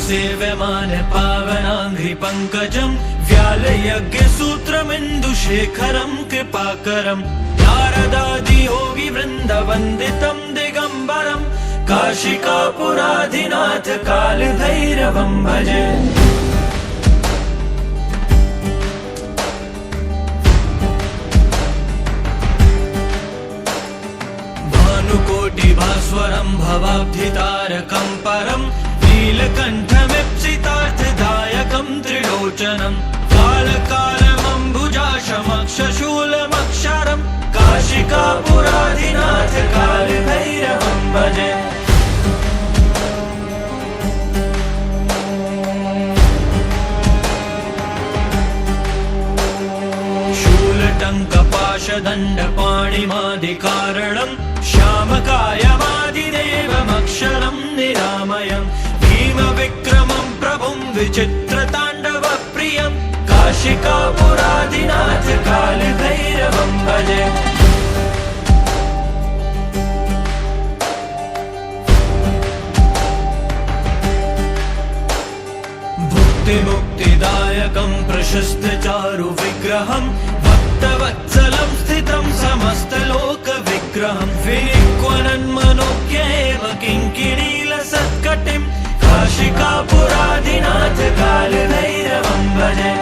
सेव्यमान पावनाङ्घ्रि पङ्कजं व्यालयज्ञसूत्रमिन्दुशेखरं कृपाकरं नारदादियोगिवृन्दवन्दितं दिगम्बरं काशिकापुराधिनाथ कालभैरवं भजे। भानुकोटिभास्वरं भवाब्धितारकं परं नीलकण्ठमीप्सितार्थदायकं त्रिलोचनं कालकालमम्बुजाशमक्षशूलमक्षरं काशिकापुराधिनाथ कालभैरवं भजे। शूलटङ्कपाशदण्डपाणिमादिकारणं श्यामकायमादिदेवमक्षरं निरामयं भीमविक्रमं प्रभुं विचित्रताण्डवप्रियं काशिकापुराधिनाथ कालभैरवं भजे। भुक्तिमुक्तिदायकं प्रशस्तचारुविग्रहं भक्तवत्सलं स्थितं समस्तलोकविग्रहं विनिक्वनन्मनोज्ञेव किङ्किणीलसत्कटिं काशिकापुराधिनाथ कालभैरवं भजे।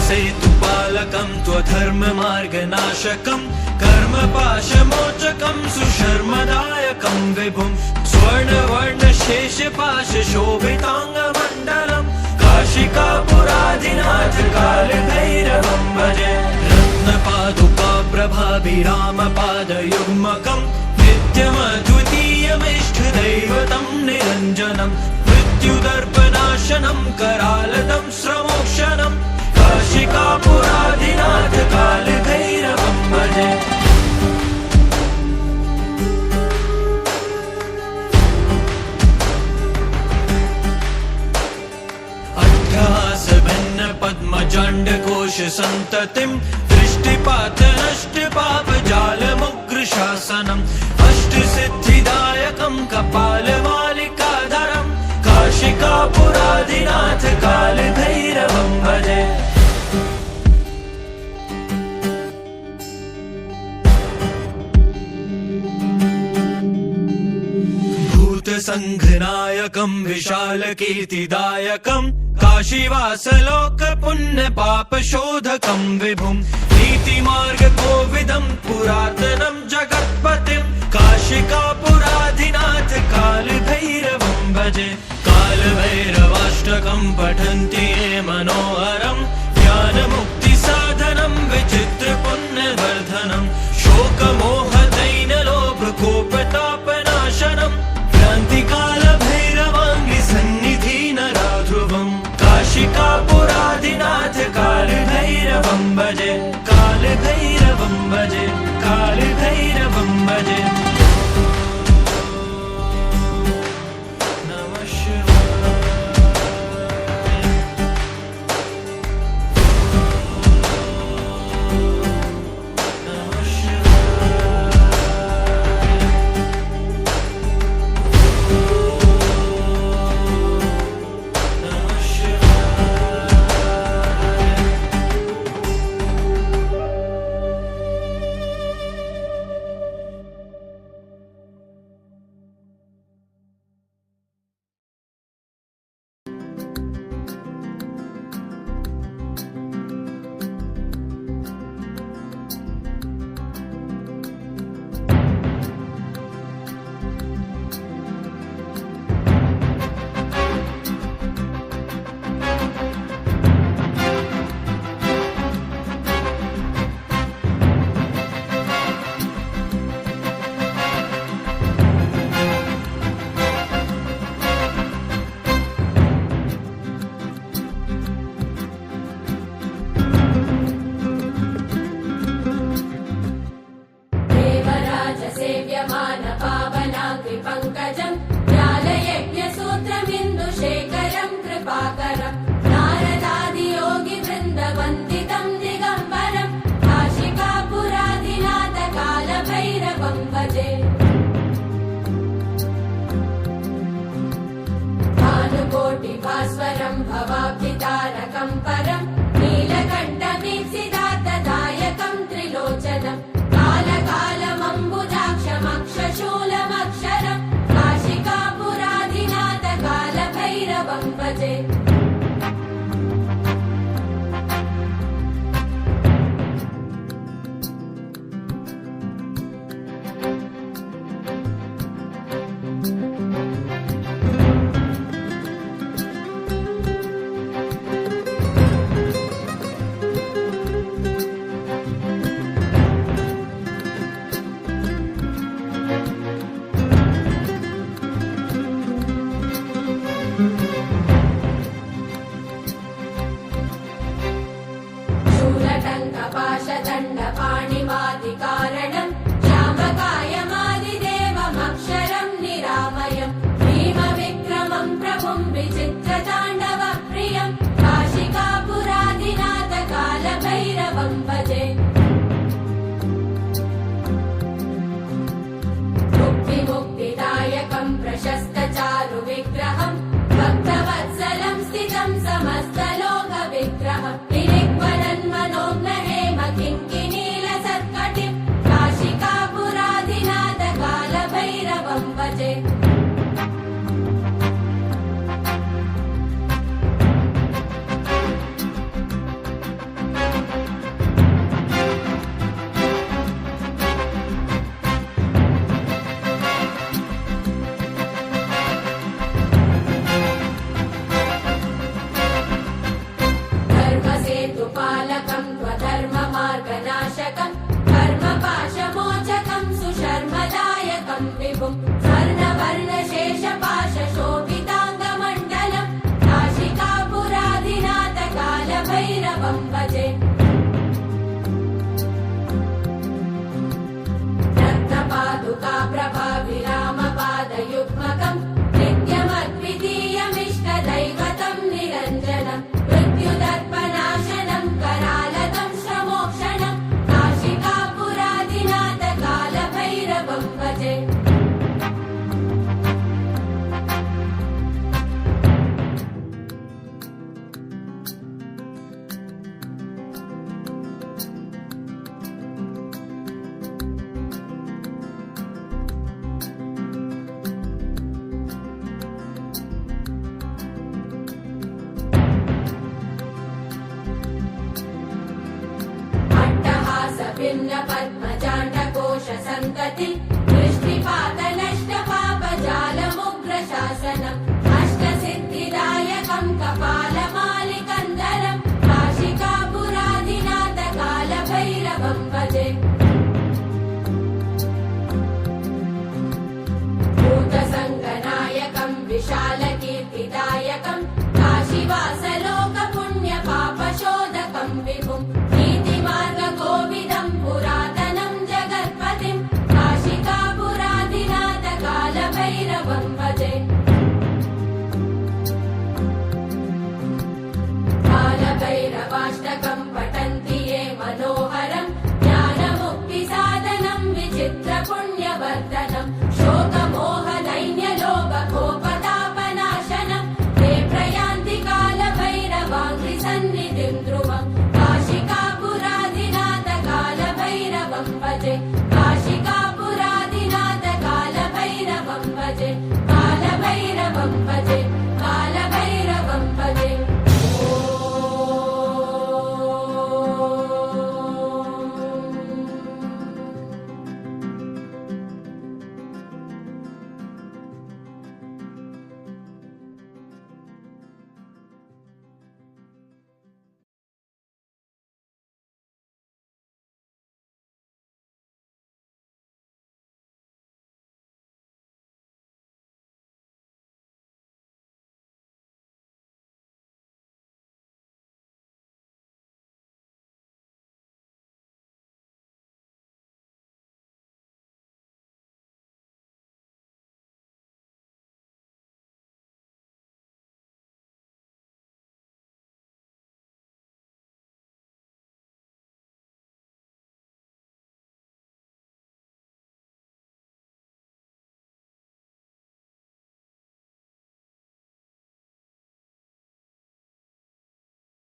धर्मसेतुपालकं त्वधर्ममार्गनाशकं कर्मपाशमोचकं सुशर्मदायकं विभुं स्वर्णवर्णशेषपाशशोभिताङ्गमण्डलं काशिकापुराधिनाथ कालभैरवं भजे। रत्नपादुकाप्रभाभिरामपादयुग्मकं नित्यमद्वितीयमिष्टदैवतं निरञ्जनं मृत्युदर्पनाशनं करालदं स्रमोक्षणं काशिकापुराधिनाथ कालभैरवं भजे। अट्टहासभिन्नपद्मजाण्डकोशसन्ततिं दृष्टिपातनष्टपापजालमुग्रशासनम् अष्टसिद्धिदायकं कपालमालिकाधरं काशिकापुराधिनाथ कालभैरवं भजे। भूतसङ्घनायकं विशालकीर्तिदायकं काशीवासलोकपुण्यपापशोधकं विभुं नीतिमार्गकोविदं पुरातनं जगत्पतिं काशिकापुराधिनाथ कालभैरवं भजे। कालभैरवाष्टकं पठन्ति ये मनोहरं ज्ञानमुक्तिसाधनं विचित्रपुण्यवर्धनं शोकमोहदैन्यलोभकोपतापनाशनं क्रान्तिकालभैरवाङ्घ्रिसन्निधिनराध्रुवं काशिकापुराधिनाथ कालभैरवं भजे। कालभैरवं भजे। कालभैरवं भैरवं भजे भानुकोटिभास्वरं भवाब्धितारकं परं नीलकण्ठमीप्सितार्थदायकं त्रिलोचनं कालकालमम्बुजाक्षमक्षशूलमक्षरं काशिकापुराधिनाथ कालभैरवं भजे पाशदण्डपाणिमादिकारणं श्यामकायमादिदेवमक्षरं निरामयं भीमविक्रमं प्रभुं विचित्रताण्डवप्रियं काशिकापुराधिनाथ कालभैरवं भजे मुक्तिदायकं प्रशस्तचारुविग्रहं भक्तवत्सलं स्थितं समस्तलोकविग्रहं काशिकापुराधिनाथ कालभैरवं भजे धर्मसेतुपालकं त्वधर्ममार्गनाशकं कर्मपाशमोचकं सुशर्मदायकं विभुं स्वर्णवर्णशेषपाशशोभिताङ्गमण्डलं काशिकापुराधिनाथ कालभैरवं भजे रत्नपादुकाप्रभाविरामपादयुग्मकं नित्यमद्वितीयमिष्टदैवतं निरञ्जनं मृत्युदर्पनाशनं करालतं श्रमोक्षणं काशिकापुराधिनाथ कालभैरवं भजे भिन्न पद्मजाण्डकोश सन्तति